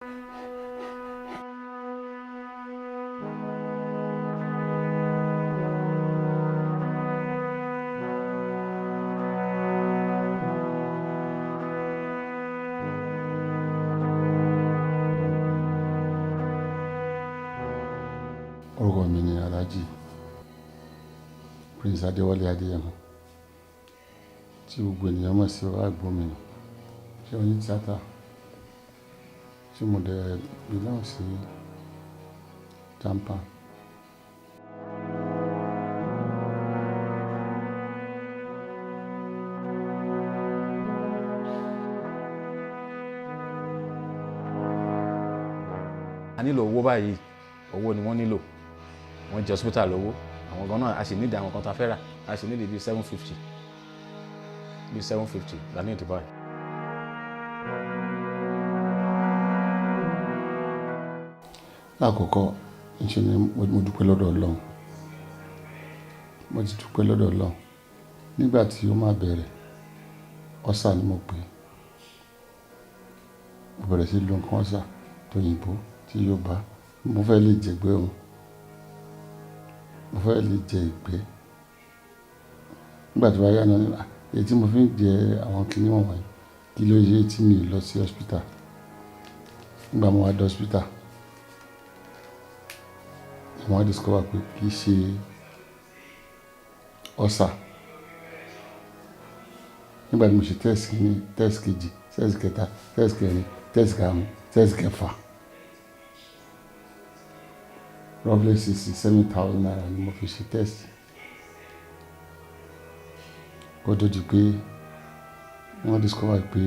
Orúkọ mi ni Alhaji Prince Adewale Adeyemo, tí gbogbo ènìyàn mọ̀ sí ọba Àgbómìnà, ṣé oní tíátà tí mo dẹ̀ belong sí Tampa. A nílò owó báyìí, owó ni wọ́n nílò, wọ́n jẹ́ hospital lówó, àwọn gan náà a sì nídìí àwọn kan tá fẹ́ rà, a sì nídìí bíi 750 la ní ìdìbò yìí. Lákòókò ìṣe ni mo dúpẹ́ lọ́dọ̀ Ọlọ́run, mo ti dúpẹ́ lọ́dọ̀ Ọlọ́run nígbà tí ó máa bẹ̀rẹ̀ ọ̀sà ni mo pè é, mo bẹ̀rẹ̀ sí lo nǹkan ọ̀sà tóyìnbó tí Yorùbá, mo fẹ́ lè jẹ ìgbẹ́ òun, mo fẹ́ lè jẹ ìgbẹ́ nígbà tí wọ́n yá náà èyí tí mo fi ń jẹ àwọn kìnìún wọ̀nyí kí ló yẹ tí mi lọ sí hospital. Nígbà mo wá dé hospital wọ́n discover pé kì í ṣe ọ̀sà. Nígbà tí mo ṣe test kìíní, test kejì, test kẹta, test kẹrin, test karùn-ún, test kẹfà, roughly 67,000 naira ni mo fi ṣe test. Kó tó di pé wọ́n discover pé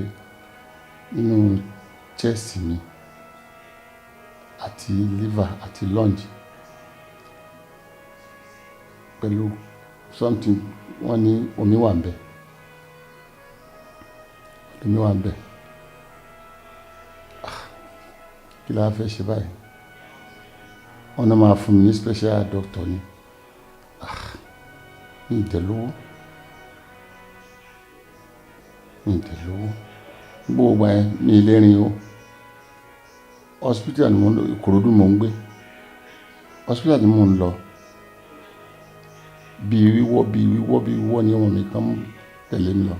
nínú chest mi àti liver àti lungs pẹ̀lú something wọ́n ní omi wà ńbẹ̀, omi wà ńbẹ̀. Kí la fẹ́ ṣe báyìí? Wọ́n náà máa fún mi ní special doctor ni. Mi ì dẹ̀ lówó, gbogbo ẹ̀ ní ilé rin o. Hospital ni mo ń lọ, Ìkòròdú mo ń gbé. Hospital ni mo ń lọ. Bí wíwọ́ ni ọmọ mi kan tẹ̀lé mi lọ.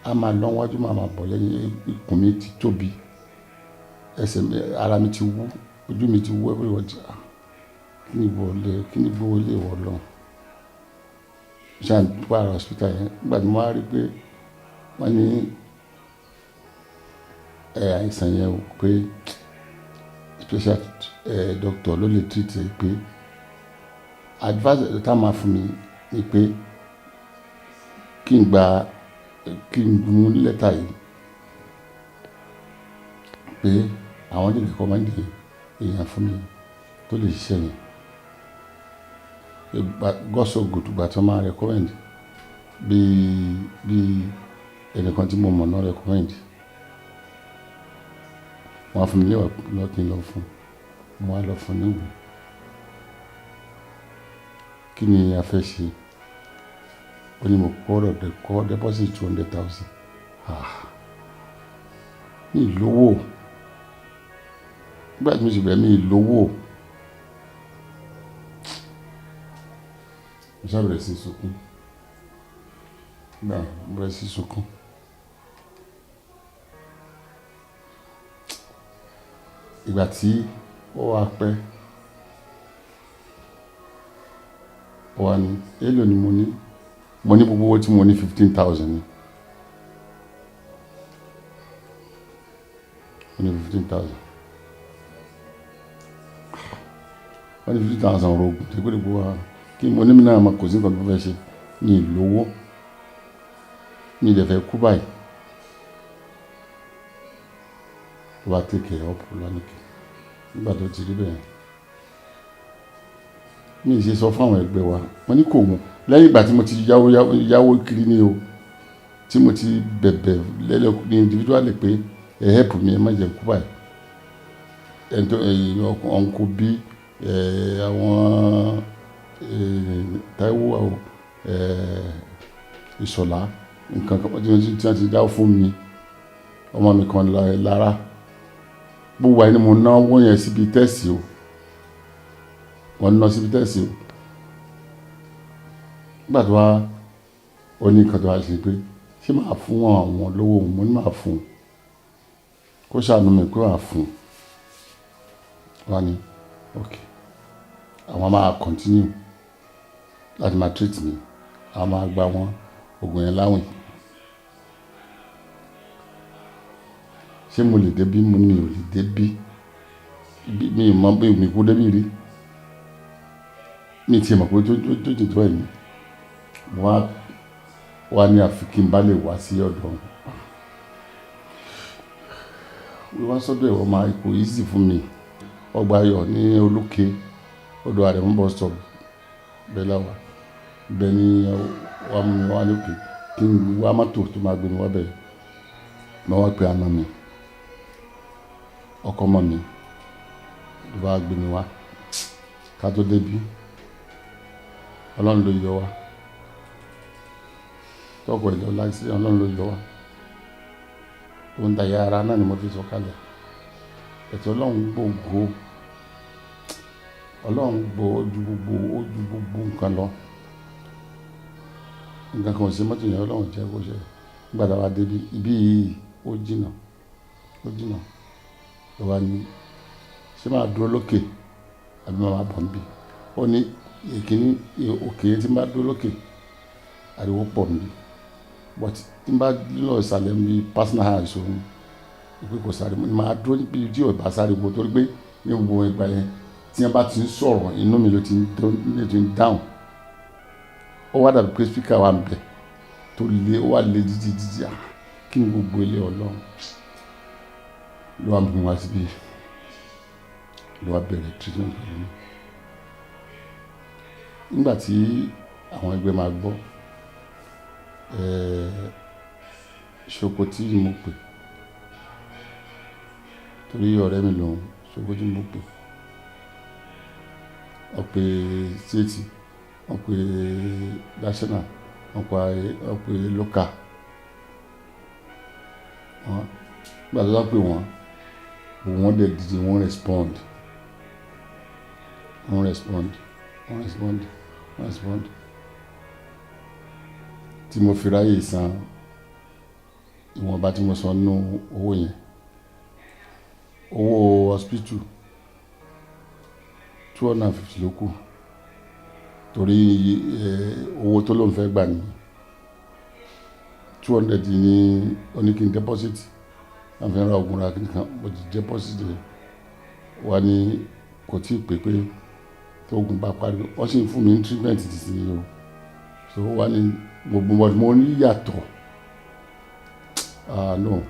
A máa lọ wájú, máa bọ̀ lẹ́yìn, ikùn mi ti tóbi, ẹsẹ̀ mi, ara mi ti wú, ojú mi ti wú, everybody. Kí ni gbówó lè wọ̀ lọ? Ṣáà nípa hospital yẹn, nígbà tí mo wá rí pé wọ́n ní àìsàn yẹn o pé special doctor ló lè treat ẹ, pé advice tá máa fún mi ni pé kí n mú lẹ́tà yìí pé àwọn lè recommend èèyàn fún mi tó lè ṣiṣẹ́ yẹn. God so good gbà tí wọ́n máa recommend bí ẹnìkan tí mo mọ̀ náà recommend. Wọ́n á fún mi léwà lọ́kìn lọ fún, mo wá lọ fún níwò. Kí ni a fẹ́ ṣe? Ó ní mo kọ́ deposit 200,000. Mi ì lówó. Nígbà tí mo sì bẹ̀rẹ̀ mi ì lówó. Mo ṣá bẹ̀rẹ̀ sí sunkún. Mo bẹ̀rẹ̀ sí sunkún. Ìgbà tí ó wá pẹ́, ó wá ní èlò ni mo ní gbogbo owó tí mo ní 15,000 ni. Mo ní 15,000. Wọ́n ní 50,000 rògùn tí kò lè gbówó wa. Kí mo ní mi náà máa kò sí nǹkan tó fẹ́ ṣe, ní ìlówó, ní ìdẹ̀fẹ́ kú báyìí. Ó bá take care up lọ́nìkì. Nígbà tó ti rí bẹ́ẹ̀, mi ì ṣe sọ fún àwọn ẹgbẹ́ wa, wọ́n ní kò wọ́n. Lẹ́yìn ìgbà tí mo ti yáwó kiri ní o, tí mo ti bẹ̀bẹ̀ ní individual pé ẹ help mi, ẹ má jẹ́ kú báyìí. Ọ̀nkò bí àwọn Táíwò Ìṣọ̀lá nǹkan kan tí wọ́n ti dáwọ́ fún mi, ọmọ mi kan lára gbogbo àyè ni mo ná owó yẹn síbi tẹ́sì o, mo ná síbi tẹ́sì o. Nígbà tó wá ó ní nǹkan tó wá ṣe pé ṣé màá fún àwọn lówó òun, mo ní màá fún un, kó ṣàánú mi pé màá fún un. Wọ́n ní ok, àwọn máa continue láti máa treat mi, àwọn máa gba wọn oògùn yẹn láwìn. Ṣé mo lè débí? Mo ní ò lè débí, mi ò mọ̀ pé mi kú débí rí, mi ti mọ̀ pé tó jẹjọ́ ẹ̀ ni. Mo wá ní àfi kí n bá lè wá sí ọ̀dọ̀ wọn. Wíwá sọ́dọ̀ ẹ̀ wọ́n máa kò easy fún mi. Ọgbà Ayọ̀ ní Olúkè, ọ̀dọ̀ Adeyemo bus stop bẹ́ẹ̀ láwà. Bẹ́ẹ̀ ni wọ́n mú mi wá lókè kí n wá mọ́tò tó máa gbé mi wá bẹ̀rẹ̀. Mo wá pe àna mi, ọkọ ọmọ mi ló bá gbé mi wá. Ká tó débí, Ọlọ́run ló yọ wá. Tọ́kọ̀ ìjọ láìsí Ọlọ́run ló yọ wá. Ohun tàyà ara náà ni mo fi sọ kalẹ̀. Ẹ̀tọ́ Ọlọ́run gbòògò, Ọlọ́run ojú gbogbo nǹkan lọ. Nǹkan kan ò sí mọ́tò yẹn, Ọlọ́run jẹ́ kó ṣe. Nígbà tí a wá débí, ibi yìí ó jìnnà. Ó wá ní ṣé máa dúró lókè àbí máa bọ̀ níbí. Ó ní ìkíní òkè tí n bá dúró lókè ariwo pọ̀ níbí, but tí n bá lọ ìsàlẹ̀ níbi personal house òun ìpè kò sáré, mo ní máa dúró níbi tí ò bá sáré gbó, torí pé ní gbogbo ìgbà yẹn tí wọ́n bá ti ń sọ̀rọ̀ inú mi ló ti ń dáhùn. Ó wá dàbí pé speaker wà ń bẹ̀ tó lé, ó wà lé dídí kí ni gbogbo ilé Ọlọ́run ló wá mú wá síbí, ló wá bẹ̀rẹ̀ treatment pẹ̀lú mi. Nígbà tí àwọn ẹgbẹ́ máa gbọ́, ṣoko tí mo pè, torí ọ̀rẹ́ mi lòun, ṣoko tí mo pè, wọ́n pe state, wọ́n pe national, wọ́n pe local. Nígbà tó wá pè wọ́n dẹ̀ dìde, wọ́n respond. Tí mo fi ráyè san ìwọ̀nba tí mo san nínú owó yẹn, owó hospital 250 ló kù, torí owó tó lóun fẹ́ gbà ní 200 ní oníkin deposit, wọ́n fẹ́ ra oògùn ra kíkan, mo ti deposit rẹ̀. Wá ní kò tí ì pé tó oògùn bá parí, wọ́n sì ń fún mi ní treatment títí ní o. So wá ní gbogbo mo ní yàtọ̀. No,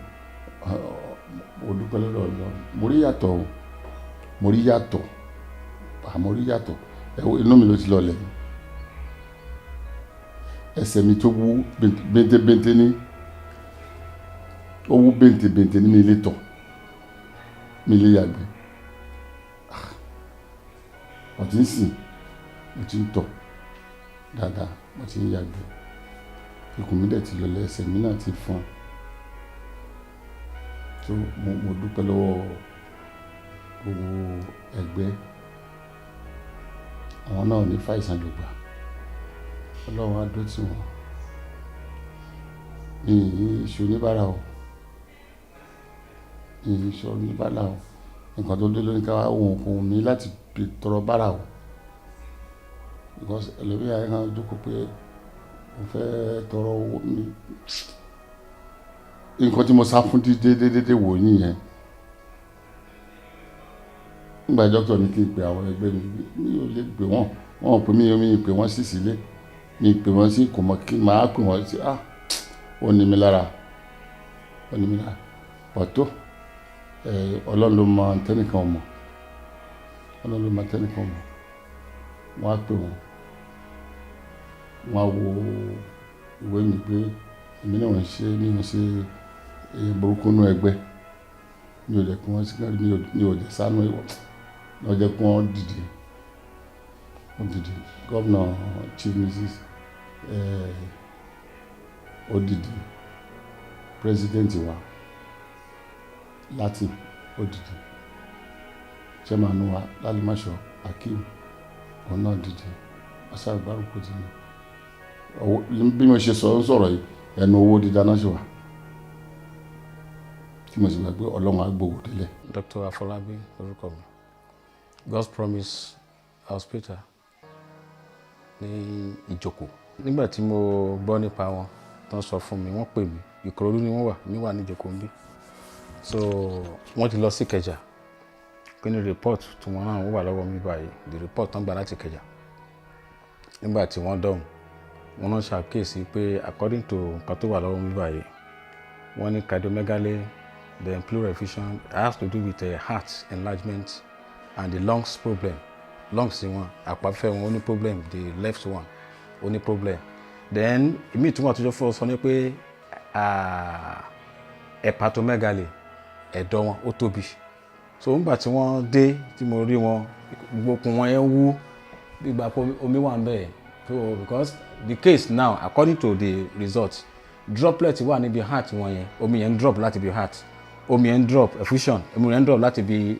mo dúpẹ́ lọ́dọ̀ Ọlọ́run, mo rí yàtọ̀. Inú mi ló ti lọlẹ̀. Ẹsẹ̀ mi tó wú bẹ́ntẹ́bẹ́ntẹ́ ní, ó wú bẹ́ntẹ́bẹ́ntẹ́ ní mi ilé tọ̀, mi ilé yàgbẹ́. Mo ti ń sìn, mo ti ń tọ̀ dáadáa, mo ti ń yàgbẹ́. Ikùn mi dẹ̀ ti lọlẹ̀, ẹsẹ̀ mi náà ti fọ́n. So mo dúpẹ́ lọ́wọ́ gbogbo ẹgbẹ́, àwọn náà ní fàìsàn ló gbà. Ọlọ́run á dó tì wọ́n. Mi ì ṣe oníbàárà o, nǹkan tó dé lórí ká wá ohun mi láti tọrọ bàárà o, because ẹlòmíràn yẹn kan jókòó pé mo fẹ́ tọrọ owó mi. Nǹkan tí mo sá fún dédé wò yín yẹn. Nígbà dókítà ní kí n pe àwọn ẹgbẹ́ mi ò lè pè wọ́n, wọ́n pè mí pè wọ́n sí sílé, mi pè wọ́n sí kò mọ̀ kí n máa pè wọ́n sí ó ní mi lára. Pọ̀tó Ọlọ́run ló mọ tẹ́nìkan mọ̀, wọ́n á pè wọ́n á wo ìwé mi pé èmi náà ń ṣe burúkú nú ẹgbẹ́, mi ò jẹ́ kí wọ́n sí kárí, mi ò jẹ́ sánú ìwọ̀, mi ò jẹ́ kí wọ́n dìde. Gọ́vnà Chief Mrs. Ó dìde, President wa láti ó dìde. chairman wa lálẹ́mọ̀ṣọ́ Akeem òun náà dìde aṣáàgbárùkù tì mí bí mo ṣe sọ̀rọ̀ yìí ẹnu owó dídá náà ṣe wà tí mo sì gbà pé Ọlọ́run á gbowó délẹ̀. Dr. Afolabi orúkọ mi, God's Promise Hospital ní Ìjòkó. Nígbà tí mo gbọ́ nípa wọn tán sọ fún mi, wọ́n pè mí, Ìkòròdú ni wọ́n wà, mi wà ní Ìjòkó níbí. So wọ́n ti lọ sí Ìkẹjà, kí ni report tí wọ́n náà wà lọ́wọ́ mi báyìí, the report tán gbà láti Ìkẹjà. Nígbà tí wọ́n dọ̀hùn, wọ́n náà ṣàkíyèsí pé according to nǹkan tó wà lọ́wọ́ mi báyìí, wọ́n ní cardiomegaly, then pleural effusion, has to do with heart enlargement and the lungs problem. Lungs wọn, àpáfẹ́ wọn ó ní problem, the left one ó ní problem. Then ìmí ìtumọ̀ àtijọ́ fún ọ sọ ní pé hepatomegaly, ẹ̀dọ̀ wọn ó tóbi. So nígbà tí wọ́n dé tí mo rí wọn, gbogbo okùn wọn yẹn wú bí ìgbà pé omi wà ń bẹ̀. So because the case now, according to the result, droplet wà níbi heart wọn yẹn, omi yẹn drop láti bí heart, omi yẹn drop effusion, omi yẹn drop láti bí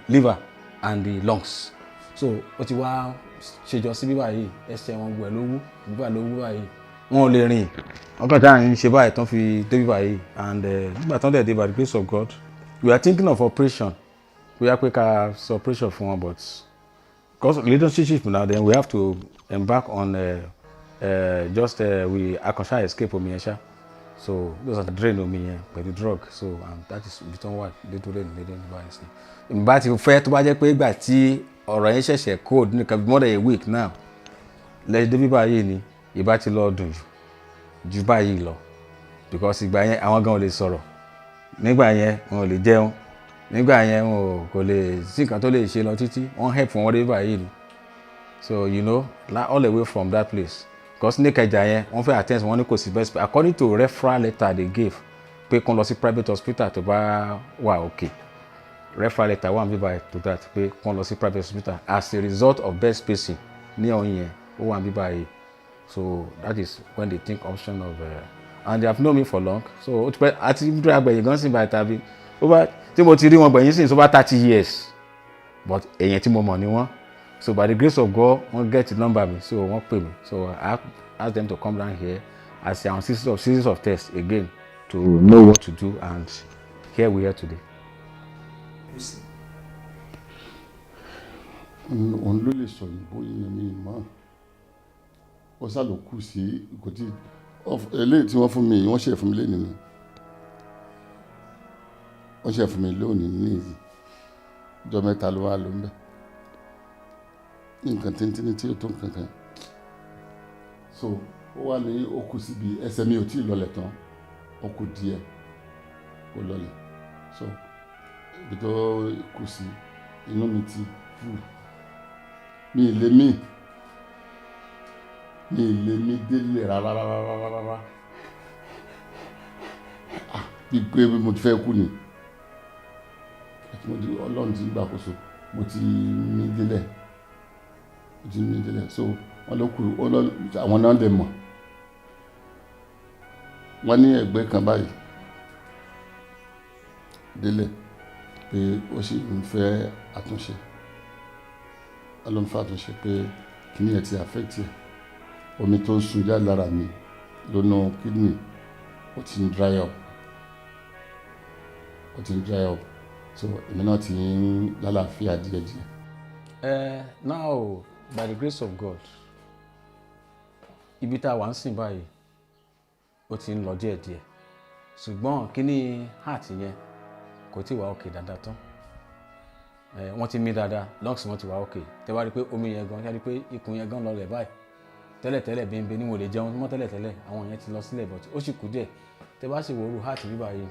liver and the lungs. So ó ti wá ṣèjọ sí bíbá yìí, ẹsẹ̀ wọn gbẹ̀ ló wú, bíbá ló wú báyìí, wọn ò lè rìn. Wọ́n kàn dáhùn ṣe báyìí tán fi dé bíbá yìí, and nígbà tán dẹ̀ dé by the grace of God, we are thinking of operation. We are quick as operation for one, but because relationship now, then we have to embark on we akọ̀ṣà escape omi yẹn ṣá. So those are the drain omi yẹn pẹ̀lú drug. So that is return what they do in the device. Ìgbà tí fẹ́ tó bá jẹ́ pé ìgbà tí ọ̀rọ̀ yẹn ṣẹ̀ṣẹ̀ code nìkan more than a week now, lẹ́yìn débi báyìí ni ìbá ti lọ dùn ju báyìí lọ, because ìgbà yẹn àwọn gan ò lè sọ̀rọ̀, nígbà yẹn wọn ò lè jẹun, nígbà yẹn wọn kò lè sí nǹkan tó lè ṣe lọ títí, wọ́n help wọn débi báyìí ni. So you know, all the way from that place, because ní Ìkẹjà yẹn wọ́n fẹ́ attend, wọ́n ní kò sí best, according to referral letter they gave pé kán lọ sí private hospital tó bá wà okay. Referral letter wà níbí báyìí to that pé kán lọ sí private hospital as a result of bed spacing ní ọ̀hún yẹn ó wà níbí báyìí. So that is when they think option of and they have known me for long. So ó ti pẹ́ àti ìdúró àgbẹ̀yìn gan sí báyìí tàbí tí mo ti rí wọn gbẹ̀yìn sí over 30 years, but èyàn tí mo mọ̀ ni wọ́n. So by the grace of God, wọ́n get the number mi, so wọ́n pè mí. So I asked them to come down here as a series of tests again to know what to do, and here we are today. Òun ló lè sọ ìbò yẹn mi mọ́. Ó sá ló kù sí ìkò tí eléyìí tí wọ́n fún mi, wọ́n ṣe fún mi lónìí ni. Wọ́n ṣe fún mi lónìí ní ìjọ mẹ́ta ló wà ló ń bẹ̀. Nǹkan tíntínní tí ó tó nǹkan kan. So ó wà ní ó kù síbi ẹsẹ̀ mi ò tí ì lọlẹ̀ tán, ó kù díẹ̀ ó lọlẹ̀. So ibi tó kù sí inú mi ti fú. Mi ì lè mí délé rárá. Bí pé mo ti fẹ́ kú ni. Ọlọ́run ti gbàkóso, mo ti mí délẹ̀. So wọ́n ló kù, àwọn náà lè mọ̀. Wọ́n ní ẹgbẹ́ kan báyìí délẹ̀ pé ó sì ń fẹ́ àtúnṣe. Ọlọ́run fẹ́ àtúnṣe pé kíní ẹ̀ ti affect ẹ̀. Omi tó ń sun jáde lára mi lónà kidney ó ti ń dry up. So èmi náà ti ń lálàáfíà díẹ̀díẹ̀. Now by the grace of God, ibi tá a wà ń sìn báyìí ó ti ń lọ díẹ̀díẹ̀, ṣùgbọ́n kíní heart yẹn kò tí wà okay dáadáa tán. Wọ́n ti mí dáadáa, lungs wọn ti wà okay. Tẹ́ bá rí pé omi yẹn gan, ṣáà rí pé ikùn yẹn gan lọlẹ̀ báyìí. Tẹ́lẹ̀tẹ́lẹ̀ bí mo lè jẹun mọ́ tẹ́lẹ̀tẹ́lẹ̀, àwọn yẹn ti lọ sílẹ̀, but ó sì kù díẹ̀. Tẹ́ bá sì wo orú heart bí báyìí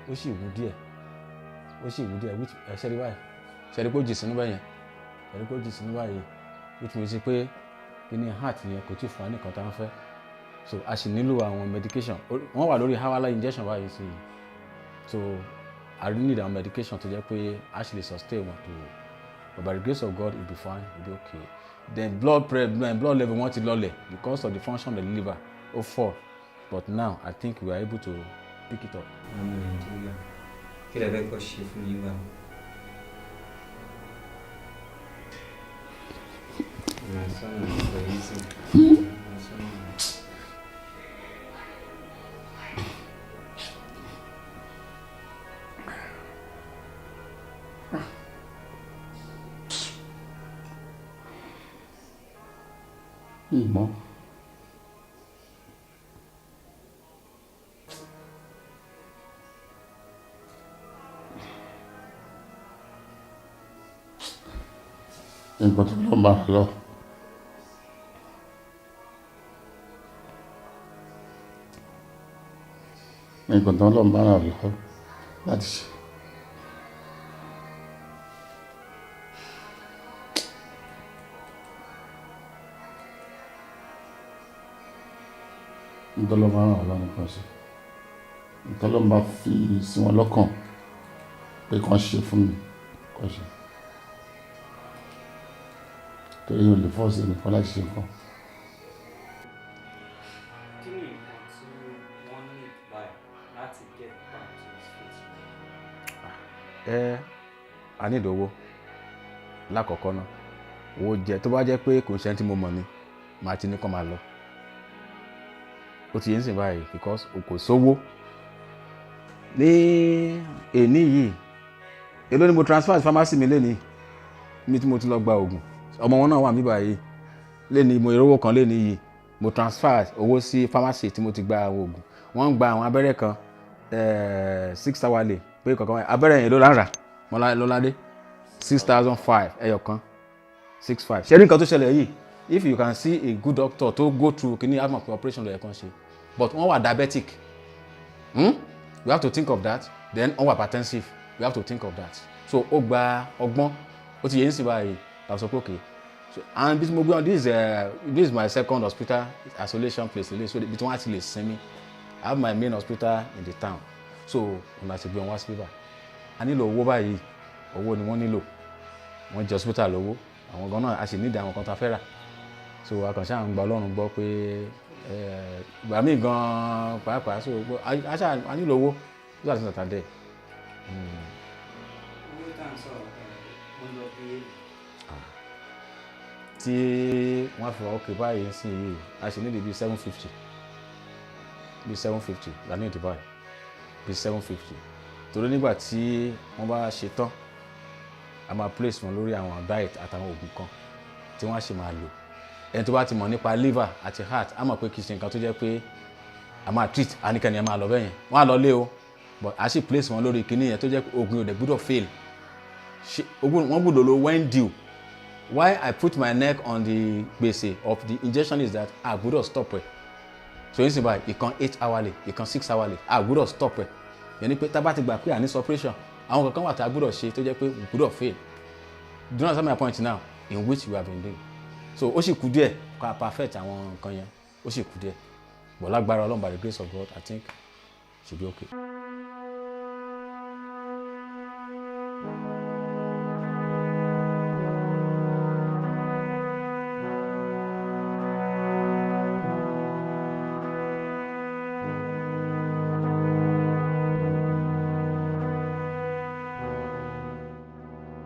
ó sì wú díẹ̀, which ṣe rí báyìí, ṣe rí pé ó jì sínú bẹ́yẹn, which means pé kíní heart yẹn kò tí fún wa nìkan tá ń fẹ́. So a sì nílò àwọn medication. Wọ́n wà lórí hawala injection báyìí sí i. So I really need àwọn medication tó jẹ́ pé a sì lè sustain wọn tó. But by the grace of God, it'll be fine, it'll be okay. Then blood level wọ́n ti lọlẹ̀ because of the function of the liver ó fall. But now I think we are able to pick it up. Kí lẹ fẹ́ kọ́ ṣe fún yín báwo? Ìmọ̀. Nǹkan tó lọ́ máa lọ. Nǹkan tó lọ́ máa lọ láti ṣe. Nǹkan lọ́ máa ràn lọ nìkan ṣe. Nǹkan lọ́ máa fi sí wọn lọ́kàn pé kàn ṣe fún mi, kàn ṣe. Torí o lè fọ́ọ̀sì nìkan láti ṣe nǹkan. Kí ni nǹkan tí wọ́n ní báyìí láti get back to his feet? A ní ìdówó lákọ̀ọ́kọ́ náà. Owó jẹ tó bá jẹ́ pé kò ń ṣe tí mo mọ̀ ni màá ti ní kó máa lọ. Ó ti yé ń sìn báyìí because kò sówó. Ní èní yìí èló ni mo transfer sí pharmacy mi lénìí mi tí mo ti lọ gba oògùn. Ọmọ wọn náà wà níbí báyìí lénìí mo ìrówó kan lénìí yìí mo transfer owó sí pharmacy tí mo ti gba àwọn oògùn. Wọ́n ń gba àwọn abẹ́rẹ́ kan 6 hourly pé kankan abẹ́rẹ́ yẹn ló lára Lọ́ládé 6,500 ẹyọ kan 6,500. Ṣé ní nǹkan tó ṣẹlẹ̀ yìí if you can see a good doctor to go through kini asthma operation lọ́yẹ̀ kan ṣe but wọ́n wà diabetic we have to think of that then wọ́n wà hypertensive we have to think of that so ó gba ọgbọ́n ó ti yẹ ní sí báyìí I was okay so and bí mo gbé on this is my second hospital isolation place so bí tí wọ́n á ti lè sinmi I have my main hospital in the town so ọ̀nà àti gbé wọn wá sí bíbá a nílò owó báyìí owó ni wọ́n nílò wọ́n jẹ hospital lówó àwọn gan náà a sì nídìí àwọn kan tá a fẹ́ rà so akànṣe àwọn gba Ọlọ́run gbọ́ pé ìgbà míì gan pàápàá so a nílò owó tó àti sàtàdé. Owó tá à ń sọ̀rọ̀ mo lọ bí tí wọ́n fi wọ́n kè báyìí sí yìí a sì nídìí bíi 750 la ní ìdìbò bíi 750 torí nígbà tí wọ́n bá ṣe tán a máa place wọn lórí àwọn diet àtàwọn oògùn kan tí wọ́n á ṣe máa lò ẹni tó bá ti mọ̀ nípa liver àti heart á mọ̀ pé kì í ṣe nǹkan tó jẹ́ pé a máa treat àníkànnì ẹ máa lọ bẹ́yẹn wọ́n á lọ lé o but a sì place wọn lórí kinní yẹn tó jẹ́ pé oògùn yóò dẹ̀ gbúdọ̀ fail wọ́n gbúdọ̀ lo when due why I put my neck on the gbèsè of the injection is that a gbúdọ̀ stop ẹ̀ so yín sì báyìí ìkan 8 hourly ìkan 6 hourly a gbúdọ̀ stop ẹ̀ yẹn ni pé tá a bá ti gbà pé à ní suppression àwọn kankan wà tá a gbúdọ̀ ṣe tó jẹ́ pé we gbúdọ̀ fail do you understand my point now in which we have been doing so ó sì kú díẹ̀ ká perfect àwọn nǹkan yẹn ó sì kú díẹ̀ but lágbára Ọlọ́run by the grace of God I think it should be okay.